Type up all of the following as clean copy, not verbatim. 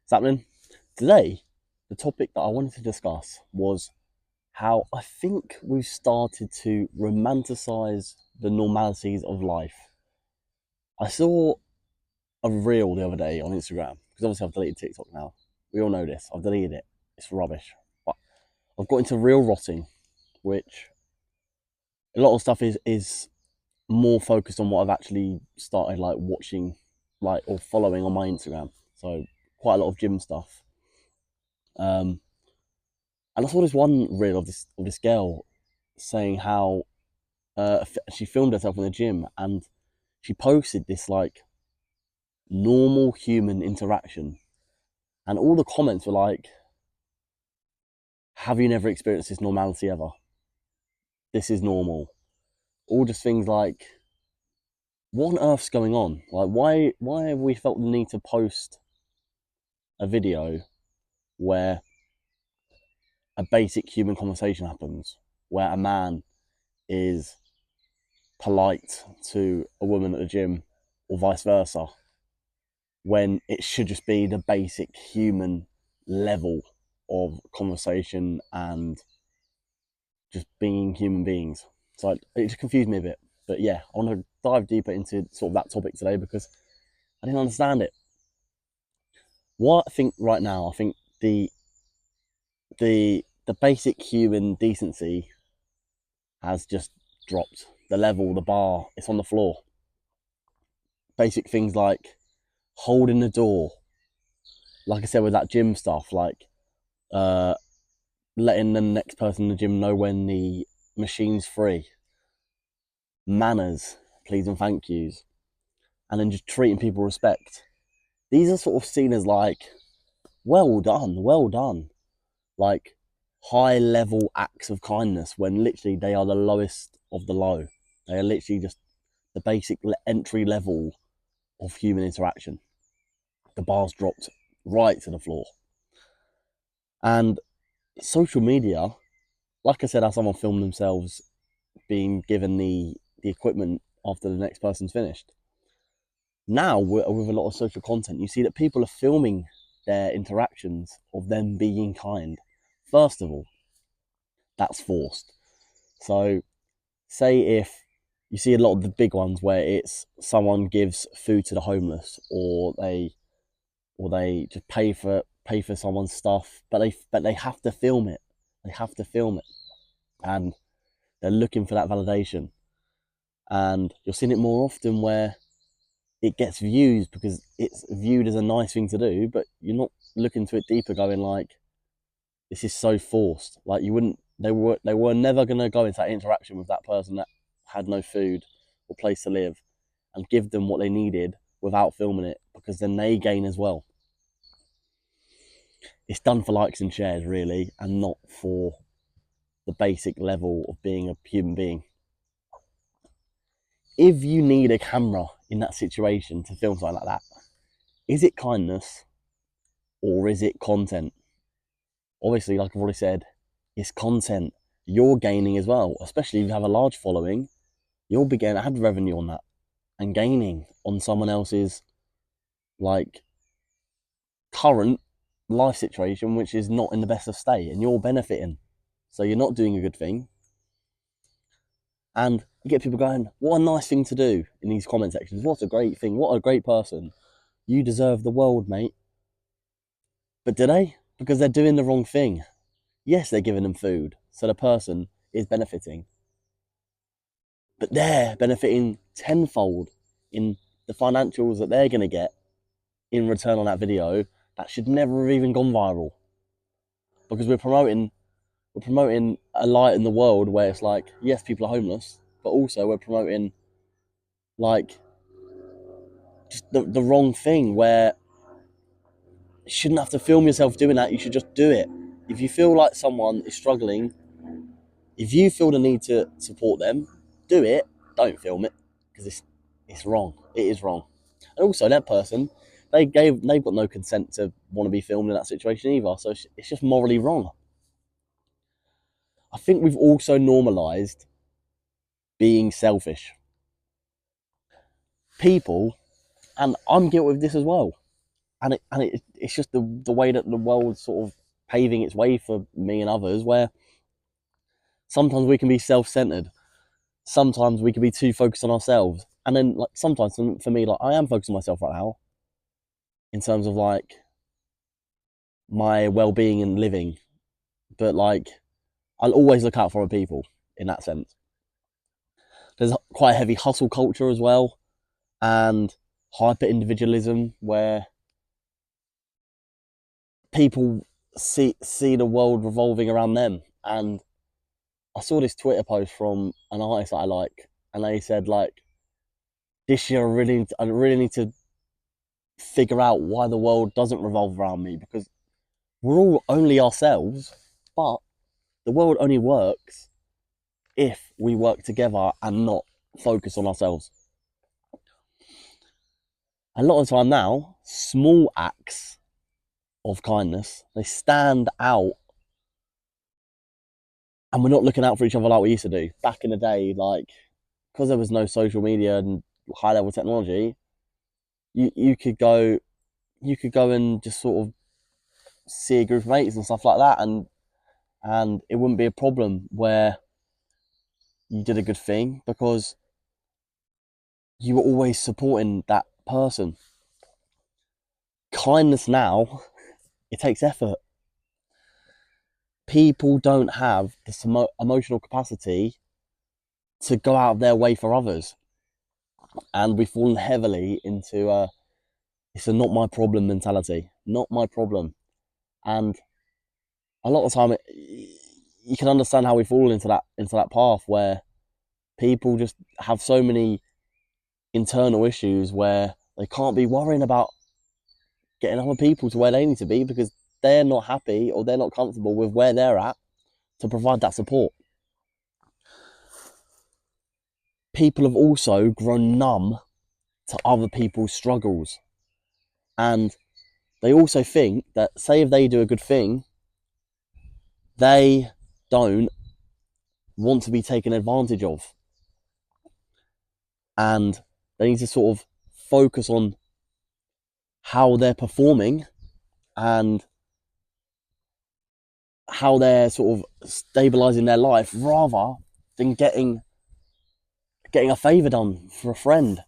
What's happening? Today, the topic that I wanted to discuss was how I think we've started to romanticize the normalities of life. I saw a reel the other day on Instagram, because obviously I've deleted TikTok now. We all know this. I've deleted it. It's rubbish. But I've got into reel rotting, which a lot of stuff is more focused on what I've actually started like watching, like or following on my Instagram. So quite a lot of gym stuff. Um, And I saw this one reel of this girl saying how she filmed herself in the gym and she posted this like normal human interaction, and all the comments were like, "Have you never experienced this normality ever? This is normal." All just things like, "What on earth's going on? Like, why have we felt the need to post a video where a basic human conversation happens, where a man is polite to a woman at the gym, or vice versa, when it should just be the basic human level of conversation and just being human beings?" So it just confused me a bit. But yeah, I want to dive deeper into sort of that topic today because I didn't understand it. What I think right now, I think the basic human decency has just dropped. The level, the bar, it's on the floor. Basic things like holding the door, like I said with that gym stuff, like uh, letting the next person in the gym know when the machine's free, manners, please and thank yous, and then just treating people with respect. These are sort of seen as like, well done, like high level acts of kindness when literally they are the lowest of the low. They are literally just the basic entry level of human interaction. The bar's dropped right to the floor. And social media, like I said, how someone filmed themselves being given the equipment after the next person's finished. Now, with a lot of social content, you see that people are filming their interactions of them being kind. First of all, that's forced. So, say if you see a lot of the big ones where it's someone gives food to the homeless, or they just pay for someone's stuff, but they have to film it. They have to film it, and they're looking for that validation. And you're seeing it more often where it gets views because it's viewed as a nice thing to do, but you're not looking to it deeper, going like, this is so forced. Like you wouldn't, they were never gonna go into that interaction with that person that had no food or place to live and give them what they needed without filming it, because then they gain as well. It's done for likes and shares, really, and not for the basic level of being a human being. If you need a camera in that situation to film something like that, is it kindness or is it content? Obviously, like I've already said, it's content. You're gaining as well, especially if you have a large following. You'll be getting ad revenue on that and gaining on someone else's like current life situation, which is not in the best of state, and you're benefiting. So you're not doing a good thing. And you get people going, "What a nice thing to do," in these comment sections. What a great thing. What a great person. You deserve the world, mate. But do they? Because they're doing the wrong thing. Yes, they're giving them food, so the person is benefiting. But they're benefiting tenfold in the financials that they're going to get in return on that video that should never have even gone viral. Because we're promoting a light in the world where it's like, yes, people are homeless, but also we're promoting like just the wrong thing, where you shouldn't have to film yourself doing that. You should just do it. If you feel like someone is struggling, if you feel the need to support them, do it. Don't film it, because it's wrong. It is wrong. And also, that person, they've got no consent to want to be filmed in that situation either. So it's just morally wrong. I think we've also normalised being selfish. People, and I'm guilty of this as well. it's just the way that the world's sort of paving its way for me and others, where sometimes we can be self-centered, sometimes we can be too focused on ourselves, and then like sometimes for me, like I am focused on myself right now in terms of like my well-being and living, but like I'll always look out for other people in that sense. There's quite a heavy hustle culture as well, and hyper individualism where people see the world revolving around them. And I saw this Twitter post from an artist that I like, and they said like, this year I really need to figure out why the world doesn't revolve around me, because we're all only ourselves, but the world only works if we work together and not focus on ourselves. A lot of the time now, small acts of kindness, they stand out, and we're not looking out for each other like we used to do. Back in the day, like, because there was no social media and high level technology, you could go and just sort of see a group of mates and stuff like that, and it wouldn't be a problem where you did a good thing because you were always supporting that person. Kindness now, it takes effort. People don't have this emotional capacity to go out of their way for others, and we've fallen heavily into it's a not my problem mentality. Not my problem. And a lot of the time, you can understand how we fall into that path where people just have so many internal issues where they can't be worrying about getting other people to where they need to be because they're not happy or they're not comfortable with where they're at to provide that support. People have also grown numb to other people's struggles, and they also think that, say, if they do a good thing, they don't want to be taken advantage of, and they need to sort of focus on how they're performing and how they're sort of stabilizing their life rather than getting a favor done for a friend.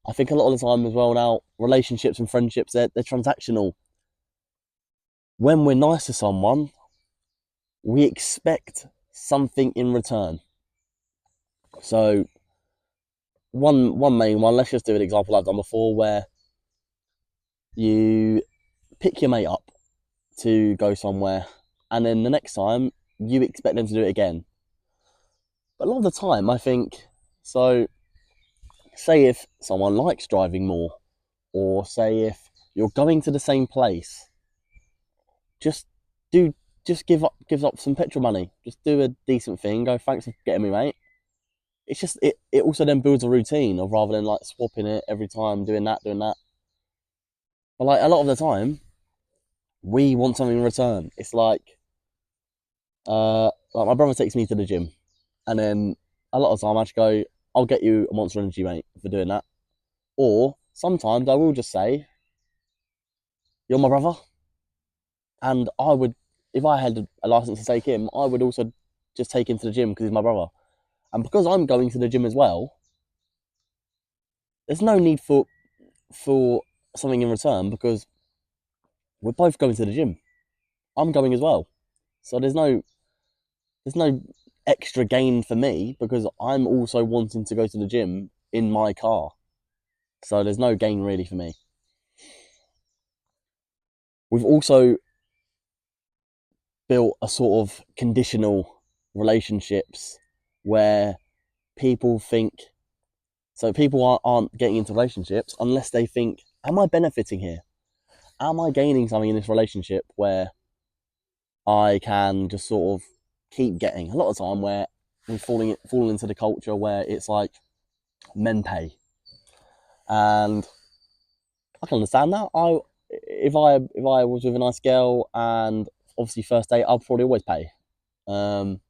I think a lot of the time as well now, relationships and friendships, they're transactional. When we're nice to someone, we expect something in return. So one main one, let's just do an example I've done before, where you pick your mate up to go somewhere, and then the next time you expect them to do it again. But a lot of the time, I think, so say if someone likes driving more, or say if you're going to the same place, just do just give up some petrol money. Just do a decent thing. Go, thanks for getting me, mate. It's just it also then builds a routine of, rather than like swapping it every time, doing that. But like a lot of the time, we want something in return. It's like my brother takes me to the gym, and then a lot of the time I just go, I'll get you a Monster Energy, mate, for doing that. Or sometimes I will just say, you're my brother, and I would, if I had a license to take him, I would also just take him to the gym because he's my brother. And because I'm going to the gym as well, there's no need for something in return because we're both going to the gym. I'm going as well. So there's no extra gain for me because I'm also wanting to go to the gym in my car. So there's no gain really for me. We've also built a sort of conditional relationships where people think, so people aren't getting into relationships unless they think, am I benefiting here? Am I gaining something in this relationship where I can just sort of keep getting? A lot of time where we're falling into the culture where it's like men pay, and I can understand that. If I was with a nice girl and obviously first date, I'll probably always pay. And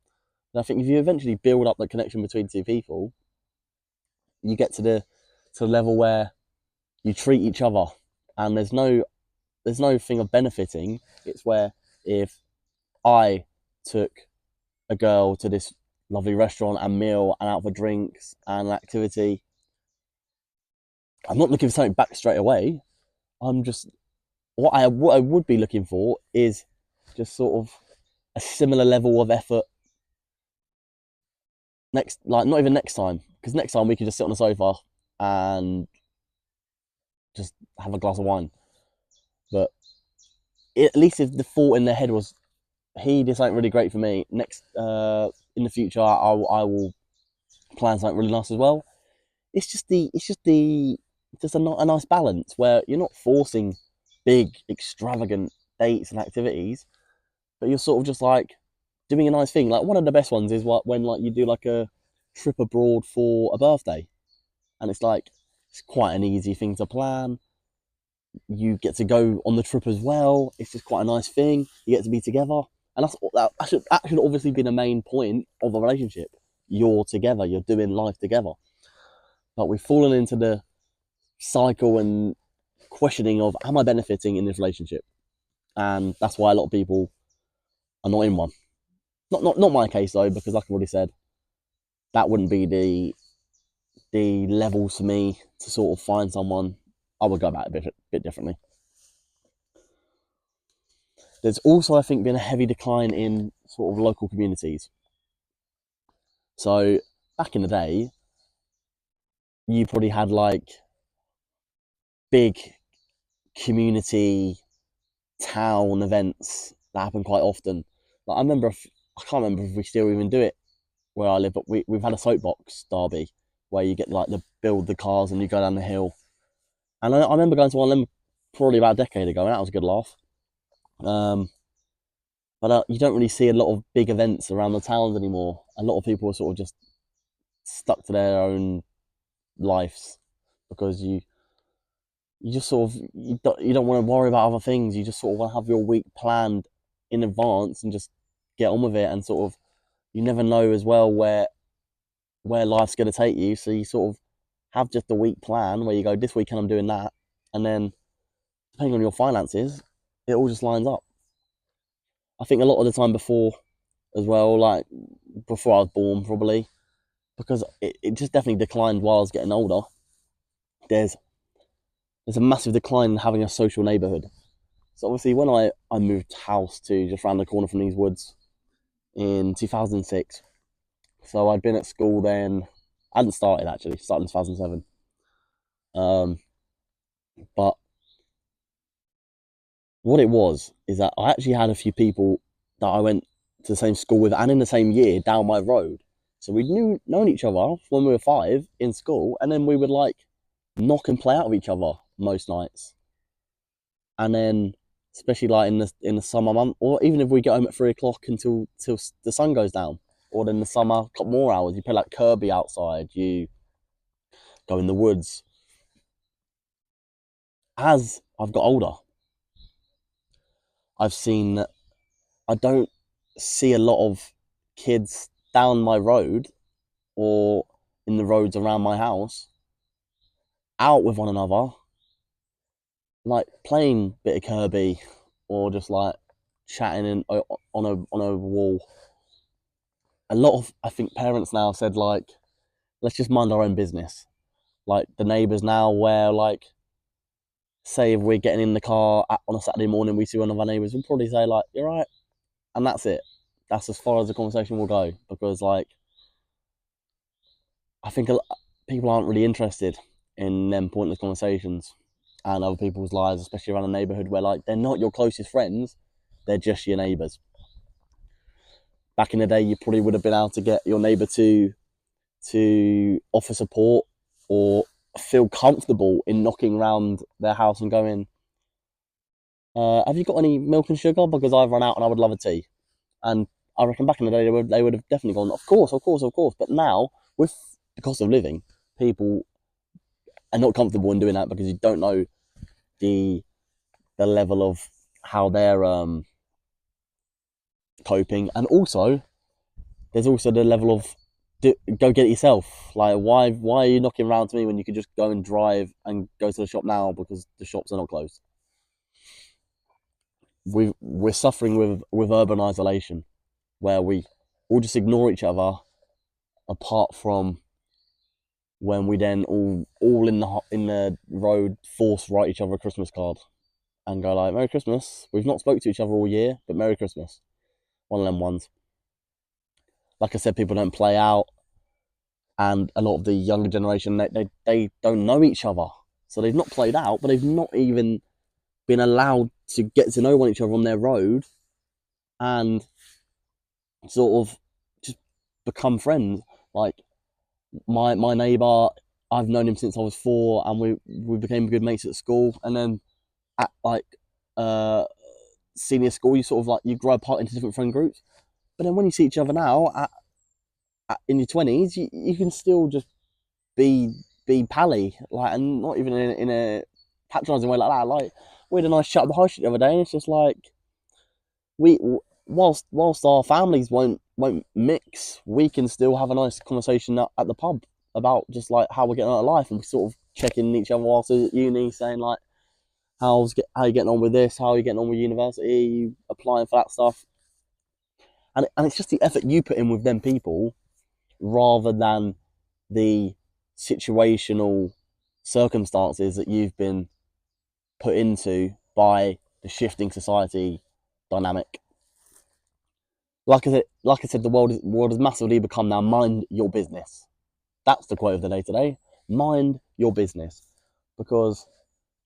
I think if you eventually build up that connection between two people, you get to the level where you treat each other and there's no thing of benefiting. It's where if I took a girl to this lovely restaurant and meal and out for drinks and an activity, I'm not looking for something back straight away. I'm just what I would be looking for is just sort of a similar level of effort next, like not even next time, because next time we could just sit on the sofa and just have a glass of wine. But at least if the thought in their head was, this ain't really great for me. Next, in the future, I will plan something really nice as well. Just a nice balance where you're not forcing big, extravagant dates and activities, but you're sort of just like doing a nice thing. Like one of the best ones is when like you do like a trip abroad for a birthday, and it's quite an easy thing to plan. You get to go on the trip as well. It's just quite a nice thing. You get to be together, and that should obviously be the main point of a relationship. You're together. You're doing life together. But we've fallen into the cycle and questioning of, am I benefiting in this relationship? And that's why a lot of people are not in one. Not my case though, because like I've already said, that wouldn't be the levels for me to sort of find someone. I would go about it a bit differently. There's also, I think, been a heavy decline in sort of local communities. So back in the day, you probably had like big community town events that happen quite often. Like I can't remember if we still even do it where I live, but we've had a soapbox derby where you get like the build the cars and you go down the hill. And I remember going to one of them probably about a decade ago, and that was a good laugh. Um, but you don't really see a lot of big events around the towns anymore. A lot of people are sort of just stuck to their own lives because you just sort of you don't want to worry about other things. You just sort of want to have your week planned in advance and just get on with it. And sort of you never know as well where life's going to take you. So you sort of have just a week plan where you go, this weekend I'm doing that, and then depending on your finances, it all just lines up. I think a lot of the time before as well, like before I was born, probably because it just definitely declined while I was getting older. There's there's a massive decline in having a social neighbourhood. So obviously, when I moved house to just around the corner from these woods in 2006, so I'd been at school then. I hadn't started actually, started in 2007. Um, but what it was is that I actually had a few people that I went to the same school with and in the same year down my road. So we'd known each other when we were 5 in school, and then we would like knock and play out of each other most nights. And then, especially like in the summer month, or even if we get home at 3 o'clock until till the sun goes down, or then in the summer, a couple more hours, you play like Kirby outside, you go in the woods. As I've got older, I've seen that I don't see a lot of kids down my road or in the roads around my house out with one another, like playing a bit of Kirby or just like chatting on a wall. A lot of I think parents now said like, let's just mind our own business. Like the neighbours now, where like, say if we're getting in the car on a Saturday morning, we see one of our neighbours, we'll probably say like, "You're right," and that's it. That's as far as the conversation will go because like I think people aren't really interested in them pointless conversations and other people's lives, especially around a neighbourhood where like they're not your closest friends, they're just your neighbours. Back in the day, you probably would have been able to get your neighbour to offer support or feel comfortable in knocking around their house and going, "Have you got any milk and sugar? Because I've run out and I would love a tea." And I reckon back in the day they would have definitely gone, "Of course, of course, of course." But now with the cost of living, people are not comfortable in doing that because you don't know the level of how they're coping, and also there's also the level of go get it yourself. Like, why are you knocking around to me when you could just go and drive and go to the shop now because the shops are not closed? We're suffering with urban isolation, where we all just ignore each other, apart from when we then all in the road force write each other a Christmas card and go like, Merry Christmas. We've not spoke to each other all year, but Merry Christmas. One of them ones. Like I said, people don't play out, and a lot of the younger generation, they don't know each other. So they've not played out, but they've not even been allowed to get to know one each other on their road and sort of just become friends. Like my neighbour, I've known him since I was 4, and we became good mates at school. And then at like uh, senior school, you sort of like you grow apart into different friend groups. But then when you see each other now in your 20s, you can still just be pally, like, and not even in a patronising way like that. Like, we had a nice chat at the high street the other day, and it's just like we whilst our families won't mix, we can still have a nice conversation at the pub about just like how we're getting on at life, and we sort of checking each other whilst at uni, saying like how you getting on with this, how are you getting on with university, you applying for that stuff, and it's just the effort you put in with them people rather than the situational circumstances that you've been put into by the shifting society dynamic. Like I said, the world has massively become now mind your business. That's the quote of the day today. Mind your business, because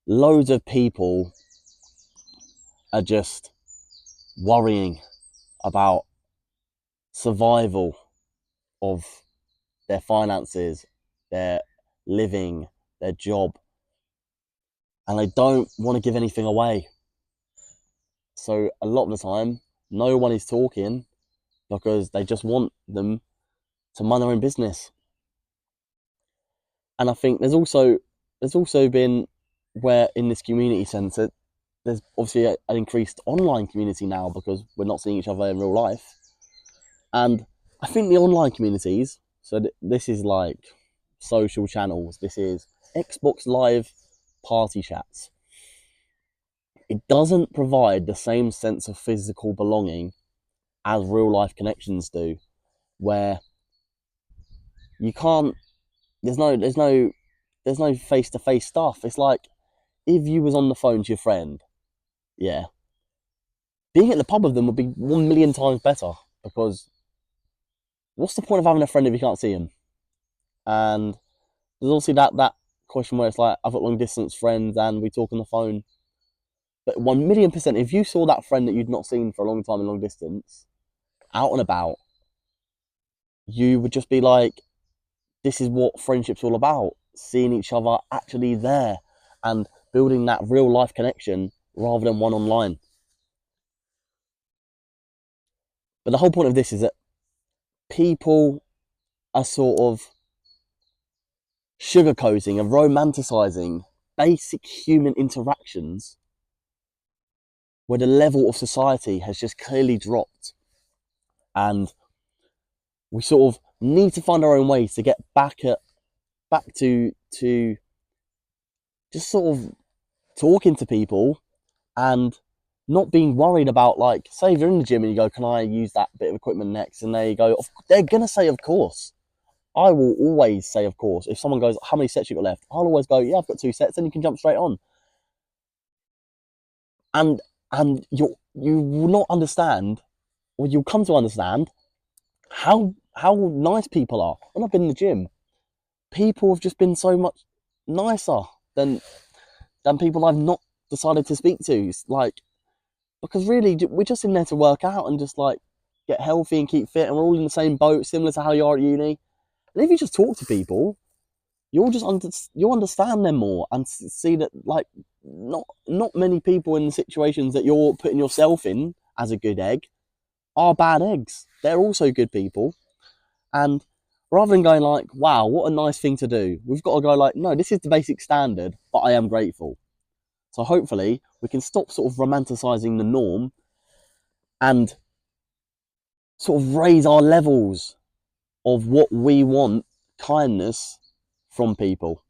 loads of people are just worrying about survival of their finances, their living, their job, and they don't want to give anything away. So a lot of the time, no one is talking because they just want them to mind their own business. And I think there's also been, where in this community centre, there's obviously an increased online community now because we're not seeing each other in real life. And I think the online communities, so this is like social channels, this is Xbox Live party chats. It doesn't provide the same sense of physical belonging as real life connections do, where you can't. There's no face to face stuff. It's like if you was on the phone to your friend, yeah, being at the pub with them would be 1 million times better, because what's the point of having a friend if you can't see him? And there's also that question where it's like, I've got long distance friends and we talk on the phone. But 1 million%, if you saw that friend that you'd not seen for a long time in long distance out and about, you would just be like, this is what friendship's all about. Seeing each other actually there and building that real life connection rather than one online. But the whole point of this is that people are sort of sugarcoating and romanticizing basic human interactions where the level of society has just clearly dropped. And we sort of need to find our own ways to get back to just sort of talking to people and not being worried about, like, say if you're in the gym and you go, can I use that bit of equipment next? And they go, they're gonna say of course. I will always say of course. If someone goes, how many sets you got left? I'll always go, yeah, I've got 2 sets, and you can jump straight on. And you will not understand, or you'll come to understand how nice people are. When I've been in the gym, people have just been so much nicer than people I've not decided to speak to. Like, because really, we're just in there to work out and just like get healthy and keep fit, and we're all in the same boat, similar to how you are at uni. And if you just talk to people, you'll understand them more and see that, like, not many people in the situations that you're putting yourself in as a good egg are bad eggs. They're also good people. And rather than going like, wow, what a nice thing to do, we've got to go like, no, this is the basic standard, but I am grateful. So hopefully we can stop sort of romanticising the norm and sort of raise our levels of what we want kindness from people.